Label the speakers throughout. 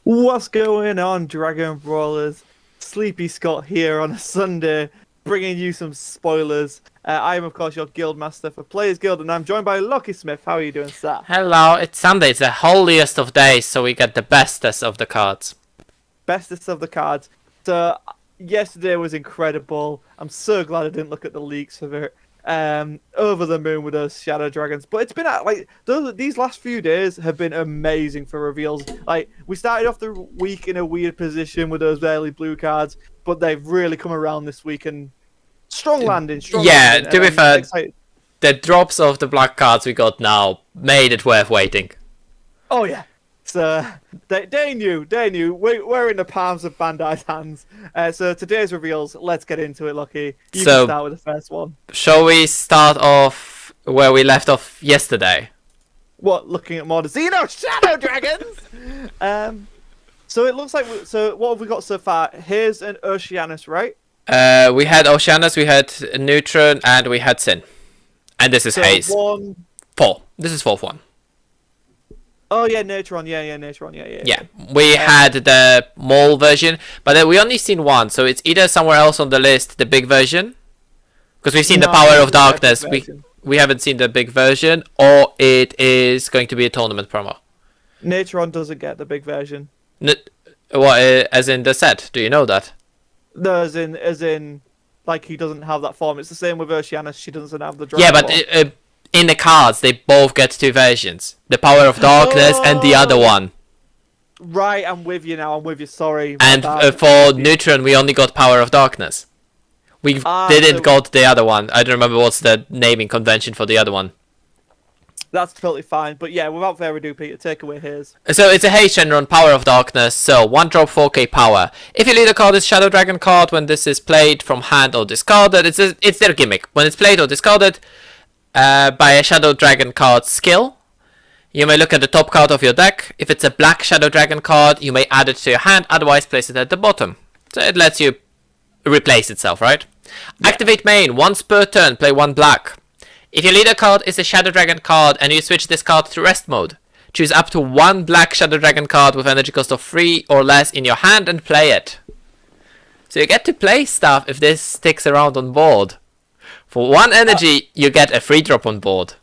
Speaker 1: What's going on, Dragon Brawlers? Sleepy Scott here on a Sunday, bringing you some spoilers. I am, of course, your guild master for Players Guild, and I'm joined by Lucky Smith. How are you doing, sir?
Speaker 2: Hello, it's Sunday, it's the holiest of days, so we get the bestest of the cards.
Speaker 1: Bestest of the cards. So, yesterday was incredible. I'm so glad I didn't look at the leaks of it. Over the moon with those Shadow Dragons. But it's been these last few days have been amazing for reveals. Like, we started off the week in a weird position with those barely blue cards, but they've really come around this week and strong landing.
Speaker 2: Yeah, to be fair, the drops of the black cards we got now made it worth waiting.
Speaker 1: Oh yeah. So they knew. We're in the palms of Bandai's hands. So today's reveals, let's get into it, Lucky. You can start with the first one.
Speaker 2: Shall we start off where we left off yesterday?
Speaker 1: What, looking at more Xeno Shadow Dragons? So it looks like so what have we got so far? Here's an Oceanus, right?
Speaker 2: We had Oceanus, we had Neutron, and we had Sin. And this is Haze. Four. This is fourth one.
Speaker 1: Oh yeah, Neutron. Yeah, Neutron. Yeah.
Speaker 2: We had the mall version, but we only seen one, so it's either somewhere else on the list, the big version, because we've seen the Power of Darkness. We haven't seen the big version, or it is going to be a tournament promo.
Speaker 1: Neutron doesn't get the big version.
Speaker 2: What, as in the set? Do you know that?
Speaker 1: No, as in, like he doesn't have that form. It's the same with Oceanus. She doesn't have the dragon.
Speaker 2: Yeah, but in the cards, they both get two versions: the Power of Darkness and the other one.
Speaker 1: Right, I'm with you now. I'm with you. Sorry.
Speaker 2: And for Neutron, we only got Power of Darkness. We didn't got the other one. I don't remember what's the naming convention for the other one.
Speaker 1: That's totally fine. But yeah, without further ado, Peter, take away his.
Speaker 2: So it's a Haze Shenron, Power of Darkness. So 1 drop 4k power. If your leader card is Shadow Dragon card, when this is played from hand or discarded, it's their gimmick. When it's played or discarded by a Shadow Dragon card skill, you may look at the top card of your deck. If it's a black Shadow Dragon card, you may add it to your hand, otherwise place it at the bottom. So it lets you replace itself, right? Yeah. Activate main, once per turn, play 1 black. If your leader card is a Shadow Dragon card and you switch this card to rest mode, choose up to 1 black Shadow Dragon card with energy cost of 3 or less in your hand and play it. So you get to play stuff if this sticks around on board. For 1 energy, you get a free drop on board.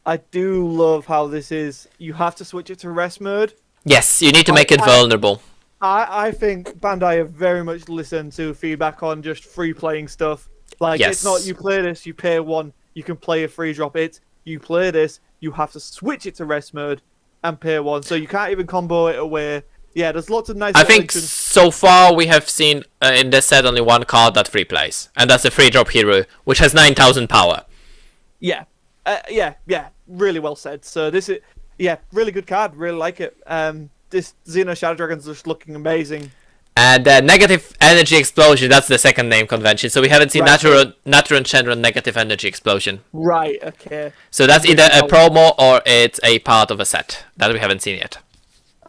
Speaker 1: I do love how this is. You have to switch it to rest mode.
Speaker 2: Yes, you need to make it vulnerable.
Speaker 1: I think Bandai have very much listened to feedback on just free playing stuff. Like,
Speaker 2: yes.
Speaker 1: It's not you play this, you pay 1, you can play a free drop. It's you play this, you have to switch it to rest mode and pay 1. So you can't even combo it away. Yeah, there's lots of nice.
Speaker 2: I think so far we have seen in this set only 1 card that free plays, and that's a free drop hero, which has 9,000 power.
Speaker 1: Yeah, really well said. So this is really good card. Really like it. This Xeno Shadow Dragon's just looking amazing.
Speaker 2: And negative energy explosion. That's the second name convention. So we haven't seen Natural Shenron negative energy explosion.
Speaker 1: Right. Okay.
Speaker 2: So that's either a promo or it's a part of a set that we haven't seen yet.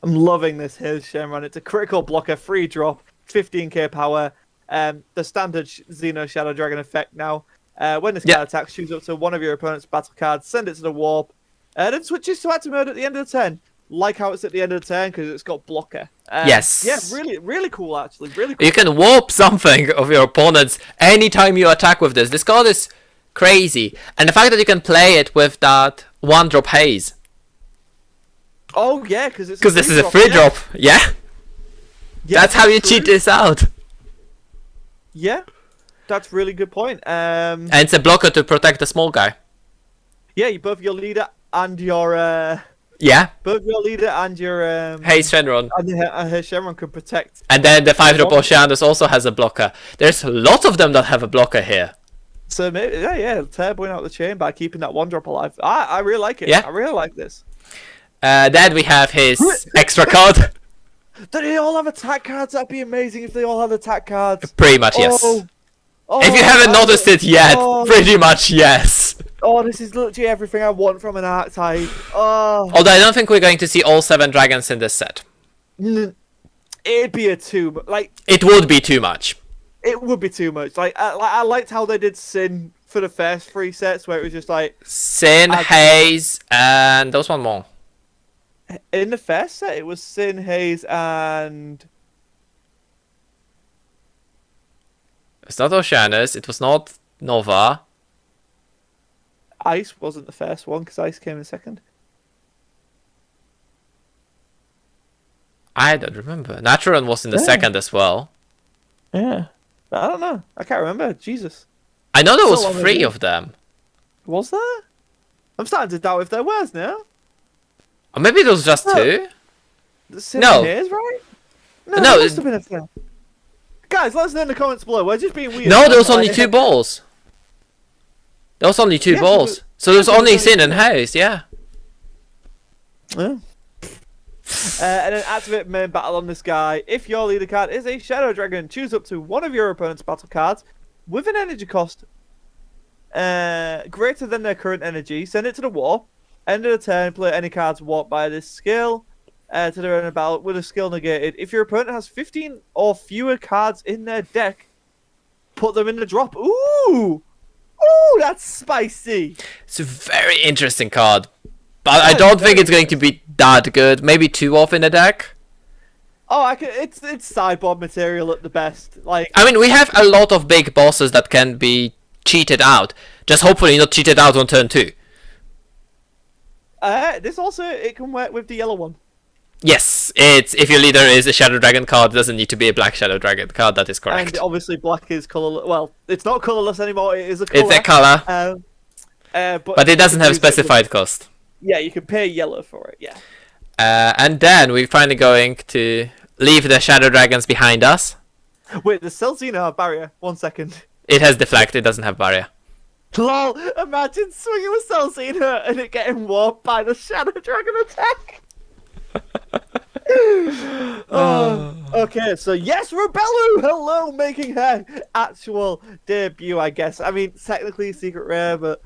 Speaker 1: I'm loving this here, Shenron. It's a critical blocker, free drop, 15k power. The standard Xeno Shadow Dragon effect now. When this card attacks, choose up to 1 of your opponent's battle cards, send it to the warp, then switches to active mode at the end of the turn. Like how it's at the end of the turn because it's got blocker.
Speaker 2: Yes.
Speaker 1: Yeah, really cool actually. Really cool.
Speaker 2: You can warp something of your opponents anytime you attack with this. This card is crazy. And the fact that you can play it with that 1 drop haze.
Speaker 1: Oh yeah, because
Speaker 2: this is a free drop. Yeah. That's how you cheat this out.
Speaker 1: Yeah. That's a really good point.
Speaker 2: And it's a blocker to protect the small guy.
Speaker 1: Yeah, both your leader and your both your leader and your
Speaker 2: Haze Shenron.
Speaker 1: And Haze Shenron can protect.
Speaker 2: And then the 5 drop Oceanus also has a blocker. There's lots of them that have a blocker here.
Speaker 1: So maybe turboing out the chain by keeping that 1 drop alive. I really like it.
Speaker 2: Yeah.
Speaker 1: I really like this.
Speaker 2: Then we have his extra card.
Speaker 1: Do they all have attack cards? That'd be amazing if they all had attack cards.
Speaker 2: Pretty much, yes. If you haven't noticed it yet, pretty much yes.
Speaker 1: Oh, this is literally everything I want from an archetype. Oh.
Speaker 2: Although I don't think we're going to see all 7 dragons in this set.
Speaker 1: It'd be
Speaker 2: it would be too much.
Speaker 1: It would be too much. I liked how they did Sin for the first 3 sets, where it was just like
Speaker 2: Sin, Haze, and there was one more.
Speaker 1: In the first set, it was Sin, Haze, and
Speaker 2: It's not Oceanus. It was not Nova.
Speaker 1: Ice wasn't the first one because Ice came in second.
Speaker 2: I don't remember. Naturon was in the
Speaker 1: Yeah.
Speaker 2: second as well.
Speaker 1: Yeah. I don't know. I can't remember. Jesus.
Speaker 2: I know there
Speaker 1: So
Speaker 2: was
Speaker 1: long
Speaker 2: 3
Speaker 1: ago.
Speaker 2: of them.
Speaker 1: Was there? I'm starting to doubt if there was now.
Speaker 2: Or maybe it was just
Speaker 1: No.
Speaker 2: 2.
Speaker 1: Sin
Speaker 2: No.
Speaker 1: and Haze, right? No,
Speaker 2: No,
Speaker 1: there must have been a third. Guys, let us know in the comments below. We're just being weird.
Speaker 2: No, there was only
Speaker 1: Like,
Speaker 2: 2 balls. There was only 2
Speaker 1: Yeah,
Speaker 2: balls.
Speaker 1: but-
Speaker 2: So there was
Speaker 1: yeah, but
Speaker 2: only
Speaker 1: there's
Speaker 2: Sin
Speaker 1: only
Speaker 2: and Haze, yeah.
Speaker 1: Yeah. And then activate main battle on this guy. If your leader card is a Shadow Dragon, choose up to one of your opponent's battle cards with an energy cost greater than their current energy. Send it to the war. End of the turn, play any cards warped by this skill to the end of battle with a skill negated. If your opponent has 15 or fewer cards in their deck, put them in the drop. Ooh! Ooh, that's spicy!
Speaker 2: It's a very interesting card. But I don't think it's going to be that good. Maybe 2 off in the deck.
Speaker 1: Oh, it's sideboard material at the best. Like,
Speaker 2: I mean, we have a lot of big bosses that can be cheated out. Just hopefully not cheated out on turn 2.
Speaker 1: this also, it can work with the yellow one.
Speaker 2: Yes, it's if your leader is a Shadow Dragon card, it doesn't need to be a black Shadow Dragon card. That is correct.
Speaker 1: And obviously black is colorless. Well, it's not colorless anymore. It is a color.
Speaker 2: It's a color,
Speaker 1: But
Speaker 2: it doesn't
Speaker 1: you
Speaker 2: have
Speaker 1: can use it with-
Speaker 2: specified cost.
Speaker 1: Yeah, you can pay yellow for it. Yeah.
Speaker 2: And then we're finally going to leave the Shadow Dragons behind us.
Speaker 1: Wait, the still Xeno barrier. 1 second.
Speaker 2: It has deflect, it doesn't have barrier.
Speaker 1: Lol. Imagine swinging with Cell Xeno and it getting warped by the Shadow Dragon attack. Okay, so yes, Robelu, hello, making her actual debut, I guess. I mean, technically secret rare, but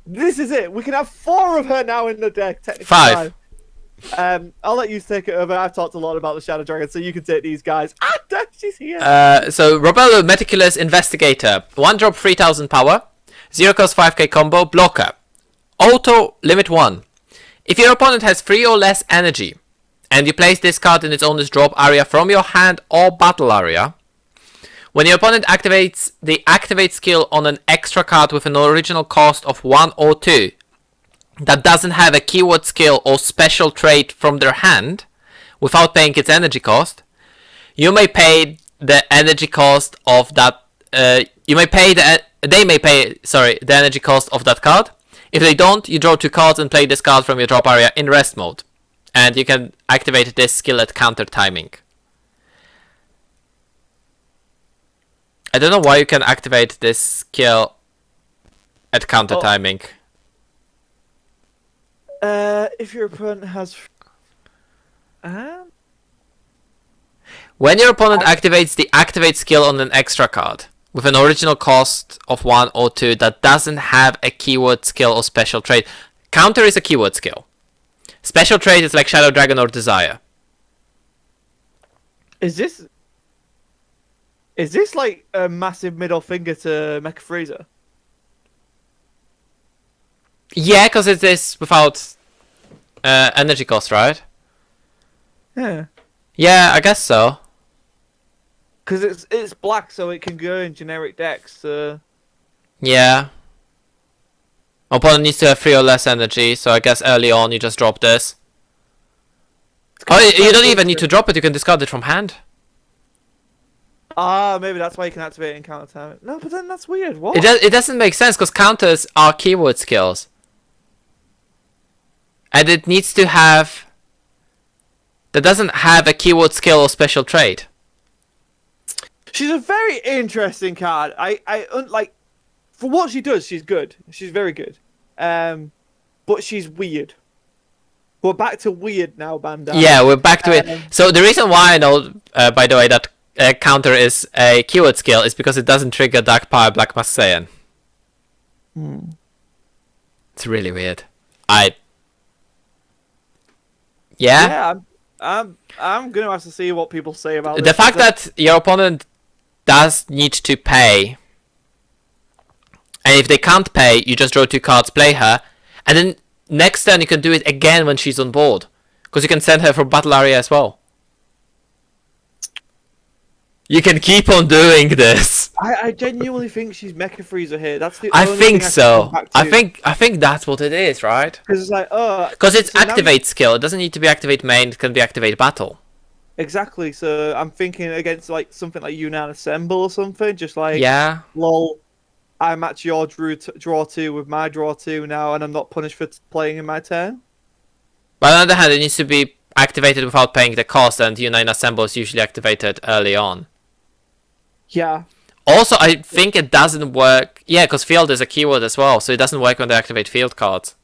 Speaker 1: this is it. We can have 4 of her now in the deck. Technically
Speaker 2: 5.
Speaker 1: 5. I'll let you take it over. I've talked a lot about the Shadow Dragon, so you can take these guys. Ah, damn, she's here.
Speaker 2: So Robelo, Meticulous Investigator, 1 drop 3000 power, 0 cost 5k combo, blocker, auto limit 1. If your opponent has 3 or less energy, and you place this card in its owner's drop area from your hand or battle area, when your opponent activates the activate skill on an extra card with an original cost of 1 or 2, that doesn't have a keyword skill or special trait from their hand, without paying its energy cost, you may pay the energy cost of that. They may pay the energy cost of that card. If they don't, you draw 2 cards and play this card from your drop area in rest mode, and you can activate this skill at counter timing. I don't know why you can activate this skill at counter timing.
Speaker 1: If your opponent has...
Speaker 2: When your opponent activates the activate skill on an extra card with an original cost of 1 or 2 that doesn't have a keyword skill or special trait. Counter is a keyword skill. Special trait is like Shadow Dragon or Desire.
Speaker 1: Is this like a massive middle finger to Mecha Freezer?
Speaker 2: Yeah, because it is without energy cost, right?
Speaker 1: Yeah.
Speaker 2: Yeah, I guess so.
Speaker 1: Because it's black, so it can go in generic decks. So...
Speaker 2: Yeah. Opponent needs to have 3 or less energy, so I guess early on you just drop this. Oh, you don't even need to drop it, you can discard it from hand.
Speaker 1: Ah, maybe that's why you can activate it in counter time. No, but then that's weird. What?
Speaker 2: It doesn't make sense, because counters are keyword skills. And it needs to have... That doesn't have a keyword skill or special trait.
Speaker 1: She's a very interesting card. Like, for what she does, she's good. She's very good. But she's weird. We're back to weird now, Bandai.
Speaker 2: Yeah, we're back to it. So the reason why I know, by the way, that counter is a keyword skill is because it doesn't trigger Dark Power Black Mask Saiyan. It's really weird. Yeah.
Speaker 1: I'm gonna have to see what people say about
Speaker 2: The
Speaker 1: this.
Speaker 2: fact that your opponent does need to pay, and if they can't pay, you just draw 2 cards, play her, and then next turn you can do it again when she's on board. Because you can send her from battle area as well. You can keep on doing this.
Speaker 1: I genuinely think she's Mecha Freezer here. That's the
Speaker 2: I
Speaker 1: only
Speaker 2: think
Speaker 1: thing
Speaker 2: so.
Speaker 1: I
Speaker 2: think that's what it is, right?
Speaker 1: Because it's like,
Speaker 2: Because it's
Speaker 1: so now
Speaker 2: activate skill. It doesn't need to be activate main. It can be activate battle.
Speaker 1: exactly. So I'm thinking against like something like Unison Assemble or something. Just like,
Speaker 2: Yeah.
Speaker 1: lol, I match your draw 2 with my draw 2 now, and I'm not punished for playing in my turn.
Speaker 2: But on the other hand, it needs to be activated without paying the cost, and Unite Assemble is usually activated early on.
Speaker 1: Yeah.
Speaker 2: Also, I think it doesn't work. Yeah, because field is a keyword as well, so it doesn't work when they activate field cards.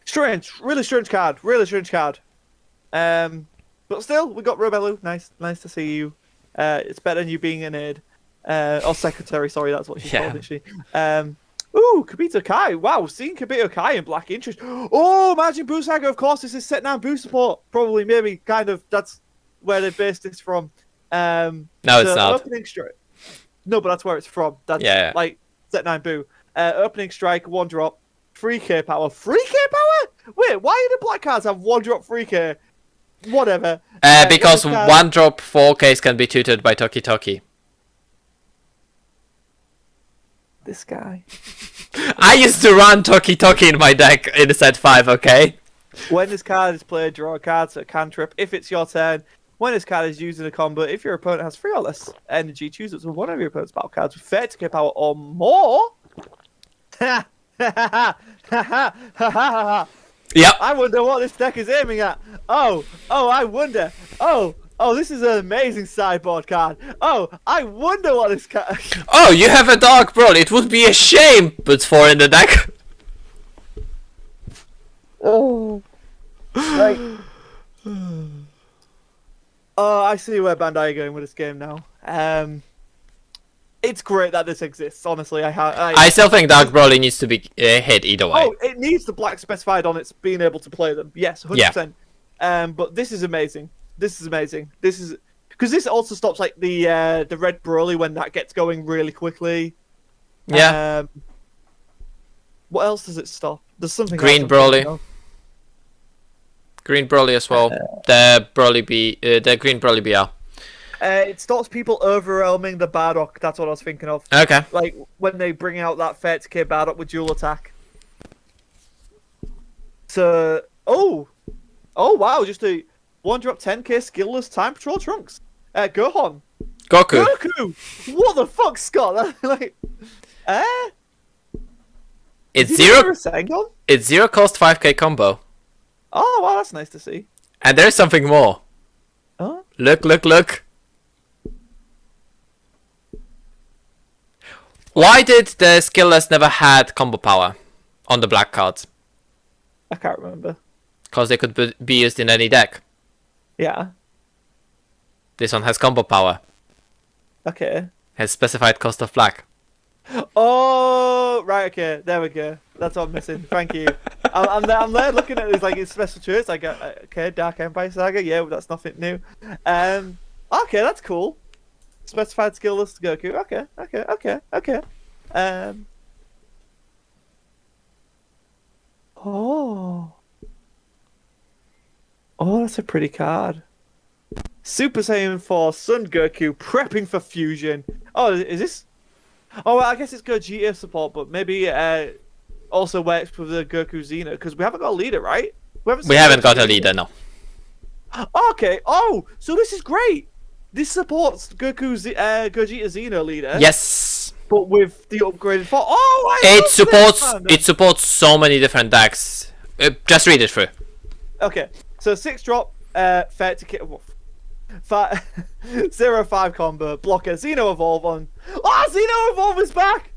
Speaker 1: Strange. Really strange card. Really strange card. But still, we got Robelu. Nice to see you. It's better than you being an aide. Or secretary, sorry, that's what she's called, isn't she? Ooh, Kibito Kai. Wow, seeing Kibito Kai in Black Interest. Oh, Majin Buu Saga, of course, this is set down Buu support. Probably, maybe, kind of, that's where they based this from.
Speaker 2: No, it's not.
Speaker 1: Opening strike. No, but that's where it's from. That's like set 9 Buu. Opening strike, 1 drop, 3k power. 3k power? Wait, why do the black cards have 1 drop 3k? Whatever.
Speaker 2: Because 1 drop 4Ks can be tutored by Toki Toki.
Speaker 1: This guy.
Speaker 2: I used to run Toki Toki in my deck in set 5, okay?
Speaker 1: When this card is played, draw a card, so cantrip. If it's your turn, when this card is used in a combo, if your opponent has 3 or less energy, choose it to one of your opponent's battle cards with 30k power or more. Yep. I wonder what this deck is aiming at. Oh, I wonder. Oh, this is an amazing sideboard card. Oh, I wonder what this card...
Speaker 2: Oh, you have a Dark Brawl. It would be a shame, but 4 in the deck.
Speaker 1: Oh. Like... Oh, I see where Bandai are going with this game now. It's great that this exists, honestly.
Speaker 2: I still think Dark Brawling needs to be hit either way.
Speaker 1: Oh, it needs the black specified on its being able to play them. Yes, 100%. Yeah. But this is amazing. This is amazing. This is... Because this also stops, like, the red Broly when that gets going really quickly.
Speaker 2: Yeah.
Speaker 1: What else does it stop? There's something
Speaker 2: Green Broly. Green Broly as well. The Green Broly BR.
Speaker 1: It stops people overwhelming the bardock. That's what I was thinking of.
Speaker 2: Okay.
Speaker 1: Like when they bring out that 30k bardock with dual attack. So, oh wow, just a 1 drop 10k skillless time patrol Trunks. Gohan.
Speaker 2: Goku.
Speaker 1: What the fuck, Scott? Like,
Speaker 2: It's 0.
Speaker 1: Sengon?
Speaker 2: It's 0 cost 5k combo.
Speaker 1: Oh wow, that's nice to see.
Speaker 2: And there's something more.
Speaker 1: Oh.
Speaker 2: Look. Why did the skillless never had combo power on the black cards?
Speaker 1: I can't remember.
Speaker 2: Because they could be used in any deck.
Speaker 1: Yeah.
Speaker 2: This one has combo power.
Speaker 1: Okay.
Speaker 2: Has specified cost of black.
Speaker 1: Oh, right, okay. There we go. That's what I'm missing. Thank you. I'm there looking at it, like it's special traits. Like, okay, Dark Empire Saga. Yeah, that's nothing new. Okay, that's cool. Specified skillless Goku. Okay. Oh, that's a pretty card. Super Saiyan 4 Sun Goku prepping for fusion. Oh, is this? Oh, well, I guess it's Gogeta support, but maybe also works with the Goku Xeno because we haven't got a leader, right?
Speaker 2: We haven't got a leader, no.
Speaker 1: Okay. Oh, so this is great. This supports Gogeta Xeno leader.
Speaker 2: Yes.
Speaker 1: But with the upgraded form. Oh,
Speaker 2: it supports so many different decks. Just read it through.
Speaker 1: Okay. So 6 drop, 30k. 0-5 combo blocker. Xeno Evolve on. Oh, Xeno Evolve is back.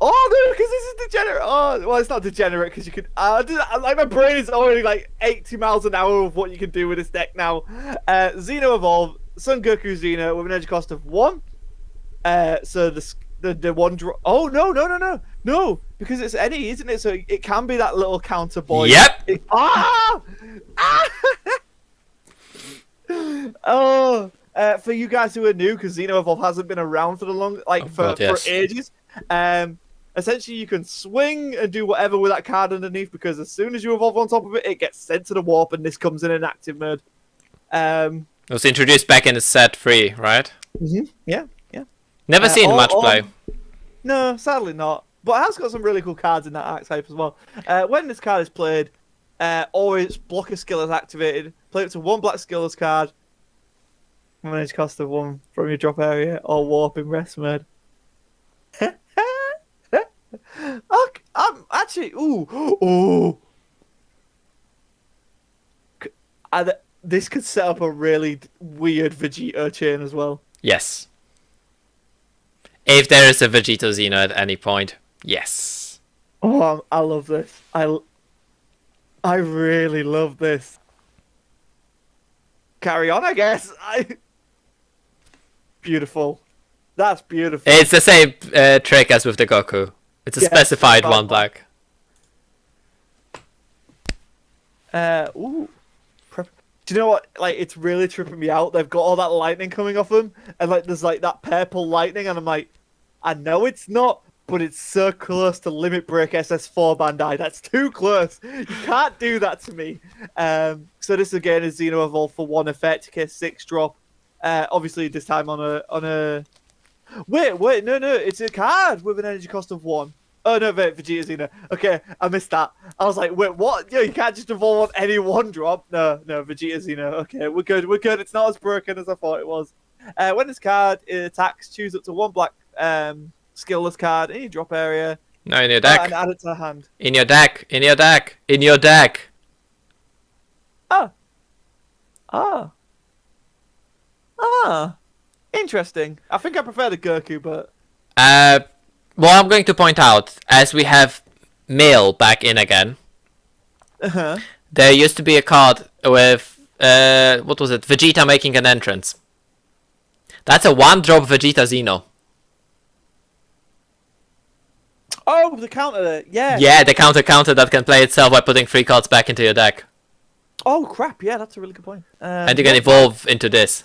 Speaker 1: Oh no, because this is degenerate. Oh, well, it's not degenerate because you could. Like my brain is already like 80 miles an hour of what you can do with this deck now. Xeno Evolve, Son Goku Xeno with an energy cost of 1. So the 1 drop. Oh no, because it's any, isn't it? So it can be that little counter boy.
Speaker 2: Yep.
Speaker 1: Oh, for you guys who are new, because Xeno Evolve hasn't been around for the long, like for ages. essentially you can swing and do whatever with that card underneath, because as soon as you evolve on top of it, it gets sent to the warp, and this comes in an active mode.
Speaker 2: It was introduced back in the set 3, right?
Speaker 1: Yeah.
Speaker 2: Never seen much play.
Speaker 1: No, sadly not. But it has got some really cool cards in that archetype as well. When this card is played, always blocker skill is activated. Play up to 1 black skillless card. Manage cost of 1 from your drop area or warp in rest mode. Okay, I'm actually ooh. This could set up a really weird Vegeta chain as well.
Speaker 2: Yes. If there is a Vegeta Xeno at any point, yes.
Speaker 1: Oh, I love this. I really love this. Carry on, I guess. Beautiful. That's beautiful.
Speaker 2: It's the same trick as with the Goku. It's a specified 1 black.
Speaker 1: Ooh. Do you know what? Like, it's really tripping me out. They've got all that lightning coming off them, and like, there's like that purple lightning, and I'm like, I know it's not, but it's so close to Limit Break SS4 Bandai. That's too close. You can't do that to me. So this again is Xeno Evolve for 1 effect, case 6 drop. Obviously this time on a. Wait, no, it's a card with an energy cost of 1. Oh no, wait, Vegeta Xeno. Okay, I missed that. I was like, wait, what? You can't just evolve on any 1 drop. No, Vegeta Xeno. Okay, we're good. It's not as broken as I thought it was. When this card attacks, choose up to 1 black skillless card in your drop area.
Speaker 2: No, in your deck.
Speaker 1: And add it to the hand.
Speaker 2: In your deck.
Speaker 1: Interesting. I think I prefer the Goku, but...
Speaker 2: Well, I'm going to point out, as we have Mail back in again, there used to be a card with, what was it? Vegeta making an entrance. That's a 1-drop Vegeta Xeno.
Speaker 1: Oh, the counter, yeah.
Speaker 2: Yeah, the counter that can play itself by putting 3 cards back into your deck.
Speaker 1: Oh, crap, yeah, that's a really good point.
Speaker 2: And you can evolve into this.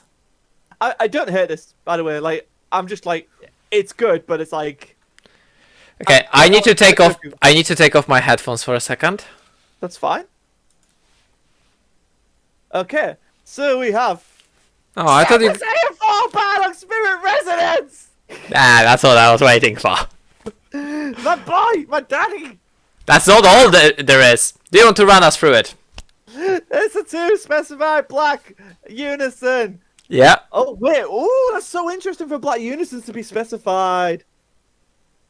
Speaker 1: I don't hate this, by the way. Like, I'm just like, it's good, but it's like...
Speaker 2: Okay, I need to take off my headphones for a second.
Speaker 1: That's fine. Okay, so we have...
Speaker 2: Oh, I thought you...
Speaker 1: Saiyan 4 Bardock Spirit Resonance!
Speaker 2: That's what I was waiting for.
Speaker 1: My boy! My daddy!
Speaker 2: That's not all there is. Do you want to run us through it?
Speaker 1: It's a 2 specified black unison.
Speaker 2: Yeah.
Speaker 1: Oh, wait. Oh, that's so interesting for black unisons to be specified.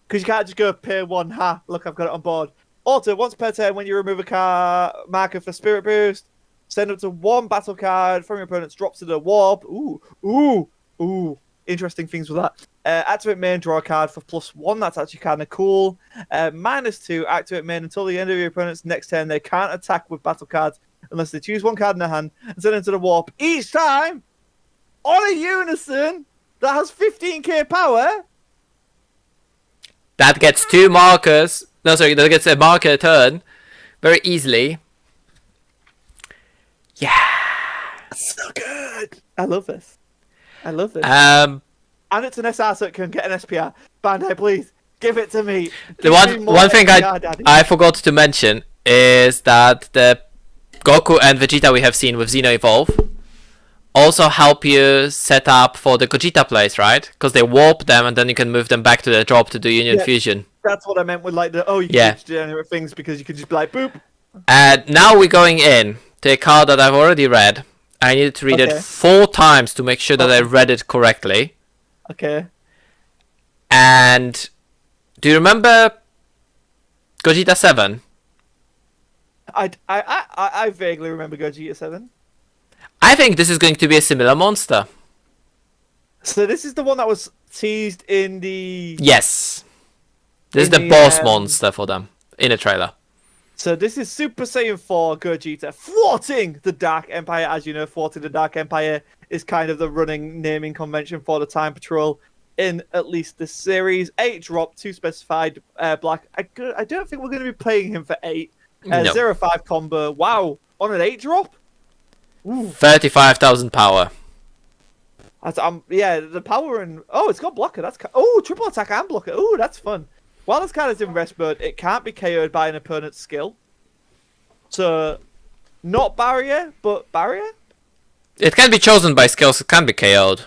Speaker 1: Because you can't just go pay 1. Ha, look, I've got it on board. Also, once per turn, when you remove a card marker for Spirit Boost, send up to 1 battle card from your opponent's drops to the warp. Ooh. Interesting things with that. Activate main, draw a card for +1. That's actually kind of cool. -2, activate main until the end of your opponent's next turn. They can't attack with battle cards unless they choose 1 card in their hand and send it into the warp each time on a unison that has 15k power.
Speaker 2: That gets 2 markers. No, sorry, that gets a marker a turn very easily. Yeah.
Speaker 1: So good. I love this.
Speaker 2: And
Speaker 1: it's an SR, so it can get an SPR. Bandai, please give it to me.
Speaker 2: The one thing I forgot to mention is that the Goku and Vegeta we have seen with Xeno Evolve also help you set up for the Gogeta plays, right? Because they warp them and then you can move them back to the drop to do Union Fusion.
Speaker 1: That's what I meant with like the you can generate things because you can just be like boop.
Speaker 2: And now we're going in to a card that I've already read. I needed to read it 4 times to make sure that I read it correctly.
Speaker 1: Okay.
Speaker 2: And do you remember Gogeta 7?
Speaker 1: I vaguely remember Gogeta 7.
Speaker 2: I think this is going to be a similar monster.
Speaker 1: So this is the one that was teased in the...
Speaker 2: Yes. This is the boss monster for them in a trailer.
Speaker 1: So this is Super Saiyan 4 Gogeta thwarting the Dark Empire. As you know, thwarting the Dark Empire is kind of the running naming convention for the Time Patrol in at least this series. 8 drop, 2 specified black. I don't think we're going to be playing him for 8.
Speaker 2: No.
Speaker 1: 0-5 combo. Wow. On an 8 drop?
Speaker 2: 35,000 power.
Speaker 1: Yeah, the power and... Oh, it's got blocker. That's... triple attack and blocker. Ooh, that's fun. while this card is in rest mode, it can't be KO'd by an opponent's skill. So, not barrier, but barrier?
Speaker 2: It can be chosen by skills, it can be KO'd.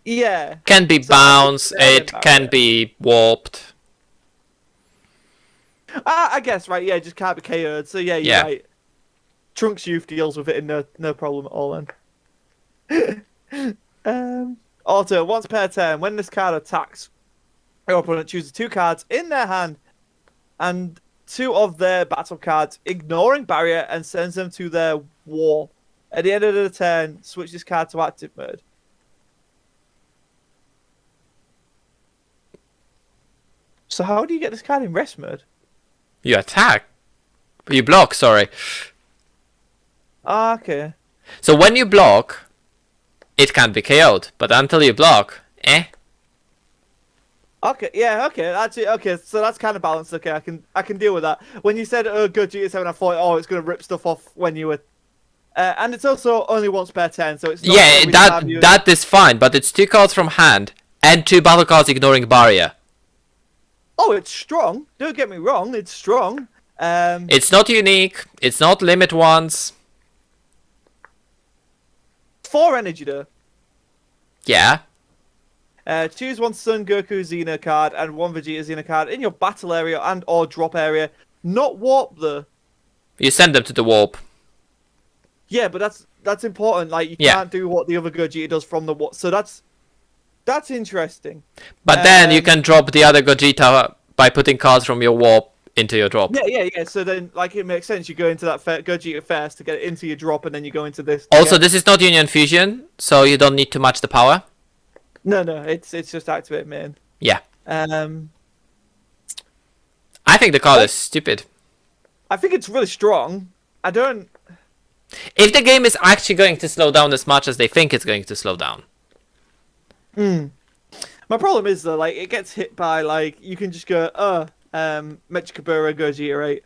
Speaker 1: Yeah.
Speaker 2: Can be
Speaker 1: So
Speaker 2: bounce, it
Speaker 1: barrier.
Speaker 2: can be warped.
Speaker 1: I guess, right, yeah, just can't be KO'd. So yeah, you're right. Trunks Youth deals with it in no problem at all then. Also, once per turn, when this card attacks, your opponent chooses 2 cards in their hand and 2 of their battle cards, ignoring barrier, and sends them to their war. At the end of the turn, switch this card to active mode. So how do you get this card in rest mode?
Speaker 2: You attack. You block, sorry.
Speaker 1: Ah, okay.
Speaker 2: So when you block, it can't be KO'd. But until you block,
Speaker 1: Okay, yeah, okay, that's it. Okay, so that's kind of balanced. Okay, I can deal with that. When you said Gogeta 7, I thought, oh, it's gonna rip stuff off when you were, and it's also only once per turn, so it's not every time you...
Speaker 2: that is fine. But it's 2 cards from hand and 2 battle cards ignoring barrier.
Speaker 1: Oh, it's strong. Don't get me wrong, it's strong.
Speaker 2: It's not unique. It's not limit ones.
Speaker 1: 4 energy though.
Speaker 2: Yeah.
Speaker 1: Choose 1 Son Goku Xeno card and 1 Vegeta Xeno card in your battle area and or drop area. Not warp though.
Speaker 2: You send them to the warp.
Speaker 1: Yeah, but that's important. Like you can't do what the other Gogeta does from the warp. So that's interesting.
Speaker 2: But then you can drop the other Gogeta by putting cards from your warp into your drop.
Speaker 1: Yeah. So then, like, it makes sense. You go into that Gogeta first to get it into your drop, and then you go into this.
Speaker 2: Also, this is not Union Fusion, so you don't need to match the power.
Speaker 1: No, it's just activate main.
Speaker 2: Yeah.
Speaker 1: I
Speaker 2: think the card is stupid.
Speaker 1: I think it's really strong. I don't...
Speaker 2: If the game is actually going to slow down as much as they think it's going to slow down.
Speaker 1: My problem is, though, like, it gets hit by, like, you can just go, Mechikabura Gogeta 8.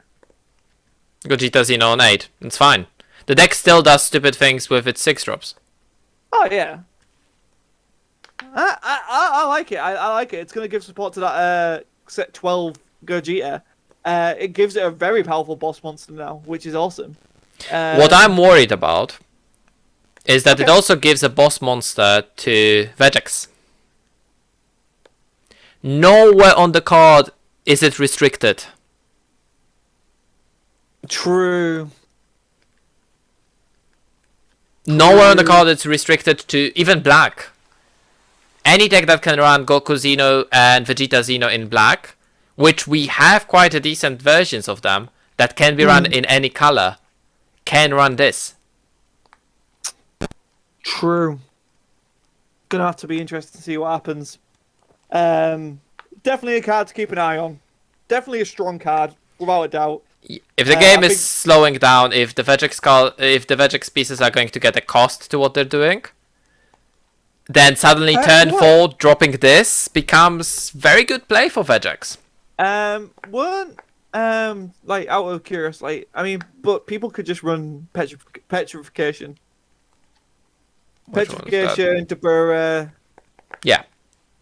Speaker 2: Gogeta Xeno on 8. It's fine. The deck still does stupid things with its 6-drops.
Speaker 1: Oh, yeah. I like it. I like it. It's going to give support to that set 12 Gogeta. It gives it a very powerful boss monster now, which is awesome.
Speaker 2: What I'm worried about is that it also gives a boss monster to Vegex. Nowhere on the card is it restricted.
Speaker 1: True.
Speaker 2: Nowhere on the card it's restricted to even black. Any deck that can run Goku Xeno and Vegeta Xeno in black, which we have quite a decent versions of them that can be run in any color, can run this.
Speaker 1: True. Gonna have to be interested to see what happens. Definitely a card to keep an eye on. Definitely a strong card, without a doubt.
Speaker 2: If the game is slowing down, if the Vegex pieces are going to get a cost to what they're doing, then suddenly turn 4 dropping this becomes very good play for Vegex.
Speaker 1: Weren't like out of curiosity, I mean, but people could just run petrification. Petrification, Dabura.
Speaker 2: Yeah,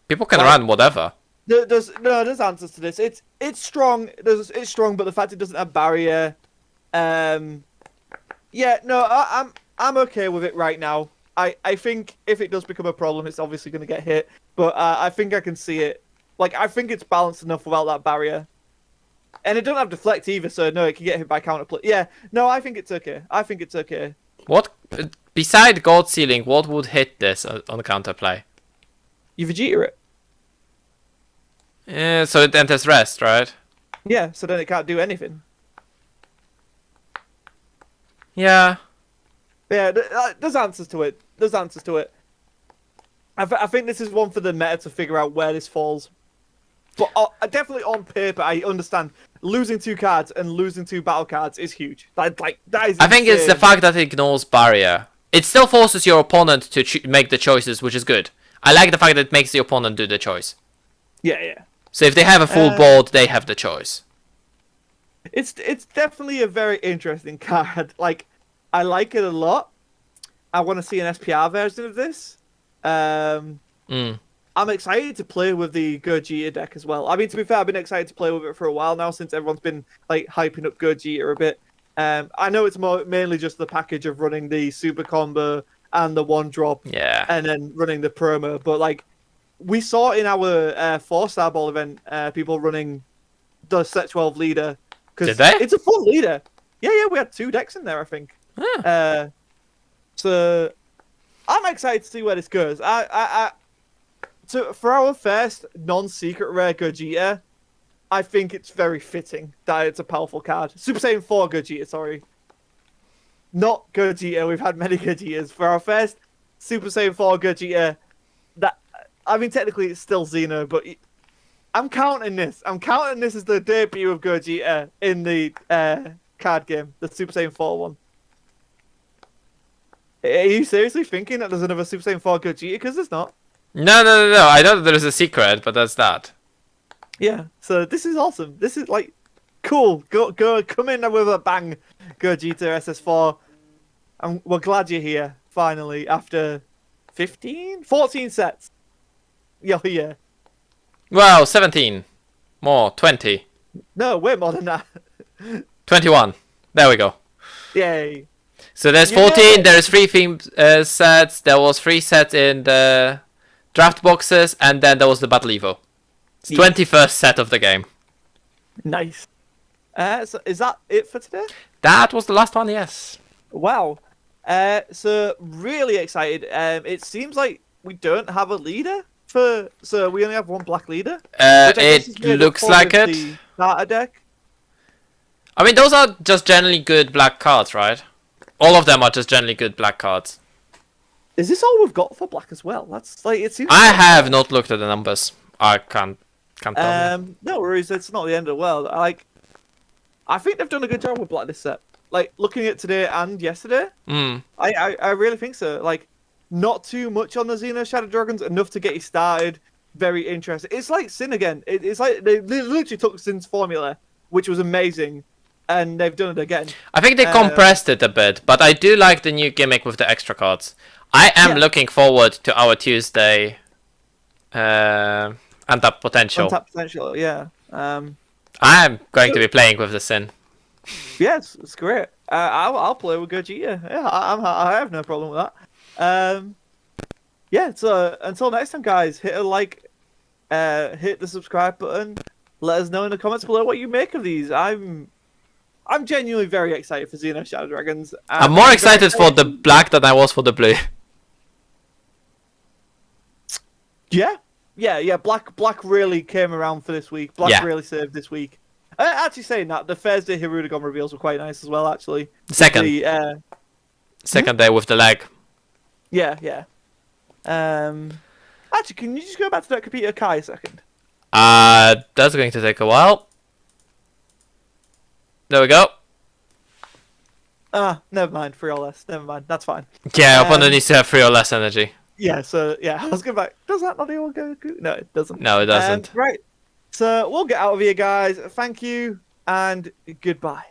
Speaker 2: people can run whatever.
Speaker 1: There's answers to this. It's strong. It's strong, but the fact it doesn't have barrier. Yeah, no, I'm okay with it right now. I think if it does become a problem, it's obviously going to get hit. But I think I can see it. Like, I think it's balanced enough without that barrier. And it doesn't have deflect either, so no, it can get hit by counterplay. Yeah, no, I think it's okay. I think it's okay.
Speaker 2: What, beside God Sealing, what would hit this on the counterplay?
Speaker 1: You Vegeta it.
Speaker 2: Yeah, so it enters rest, right?
Speaker 1: Yeah, so then it can't do anything.
Speaker 2: Yeah.
Speaker 1: Yeah, there's answers to it. There's answers to it. I think this is one for the meta to figure out where this falls. But definitely on paper, I understand losing 2 cards and losing 2 battle cards is huge. That is.
Speaker 2: I think it's the fact that it ignores barrier. It still forces your opponent to make the choices, which is good. I like the fact that it makes the opponent do the choice.
Speaker 1: Yeah.
Speaker 2: So if they have a full board, they have the choice.
Speaker 1: It's definitely a very interesting card. Like, I like it a lot. I want to see an SPR version of this. I'm excited to play with the Gogeta deck as well. I mean, to be fair, I've been excited to play with it for a while now since everyone's been like hyping up Gogeta a bit. I know it's mainly just the package of running the super combo and the one drop,
Speaker 2: Yeah.
Speaker 1: and then running the promo. But like, we saw in our 4-star ball event, people running the set 12 leader
Speaker 2: Did
Speaker 1: because
Speaker 2: they?
Speaker 1: it's a fun leader. Yeah, we had 2 decks in there, I think.
Speaker 2: Huh.
Speaker 1: So I'm excited to see where this goes. So for our first non-secret rare Gogeta, I think it's very fitting that it's a powerful card. Super Saiyan 4 Gogeta, sorry. Not Gogeta, we've had many Gogetas. For our first Super Saiyan 4 Gogeta, I mean, technically it's still Xeno, but I'm counting this. I'm counting this as the debut of Gogeta in the card game, the Super Saiyan 4 one. Are you seriously thinking that there's another Super Saiyan 4 Gogeta? Because there's not.
Speaker 2: No. I know there's a secret, but that's that.
Speaker 1: Yeah, so this is awesome. This is like cool. Go, come in with a bang, Gogeta SS4. We're glad you're here finally after 14 sets. Yeah.
Speaker 2: Well, 17. More. 20.
Speaker 1: No, way more than that.
Speaker 2: 21. There we go.
Speaker 1: Yay.
Speaker 2: So there's 14, there's 3 theme sets, there was 3 sets in the draft boxes, and then there was the Battle Evo. It's 21st set of the game.
Speaker 1: Nice. So is that it for today?
Speaker 2: That was the last one, yes.
Speaker 1: Wow. So really excited. It seems like we don't have a leader so we only have one black leader.
Speaker 2: It looks like it.
Speaker 1: The starter deck.
Speaker 2: I mean, those are just generally good black cards, right? All of them are just generally good black cards.
Speaker 1: Is this all we've got for black as well? That's like it seems.
Speaker 2: I have not looked at the numbers. I can't tell you.
Speaker 1: No worries. It's not the end of the world. I think they've done a good job with black this set. Like looking at today and yesterday, I really think so. Like, not too much on the Xeno Shadow Dragons, enough to get you started. Very interesting. It's like Sin again. It's like they literally took Sin's formula, which was amazing, and they've done it again.
Speaker 2: I think they compressed it a bit, but I do like the new gimmick with the extra cards. I am looking forward to our Tuesday Untap Potential.
Speaker 1: Untap Potential, yeah.
Speaker 2: I'm going to be playing with the Sin.
Speaker 1: Yes, it's great. I'll play with Gogeta. Yeah, I have no problem with that. Yeah, so until next time, guys, hit a like, hit the subscribe button. Let us know in the comments below what you make of these. I'm genuinely very excited for Xeno Shadow Dragons.
Speaker 2: I'm more excited for the black than I was for the blue.
Speaker 1: Yeah. Black really came around for this week. Black really saved this week. Actually, saying that, the Thursday Hirudegon reveals were quite nice as well. Actually,
Speaker 2: second day with the leg.
Speaker 1: Yeah. Actually, can you just go back to that computer Kai a second?
Speaker 2: That's going to take a while. There we go.
Speaker 1: Never mind. 3 or less. Never mind. That's fine.
Speaker 2: Yeah, opponent needs to have 3 or less energy.
Speaker 1: Yeah, so, yeah, I was going back. Does that not even go? No, it doesn't.
Speaker 2: No, it doesn't.
Speaker 1: Right. So, we'll get out of here, guys. Thank you, and goodbye.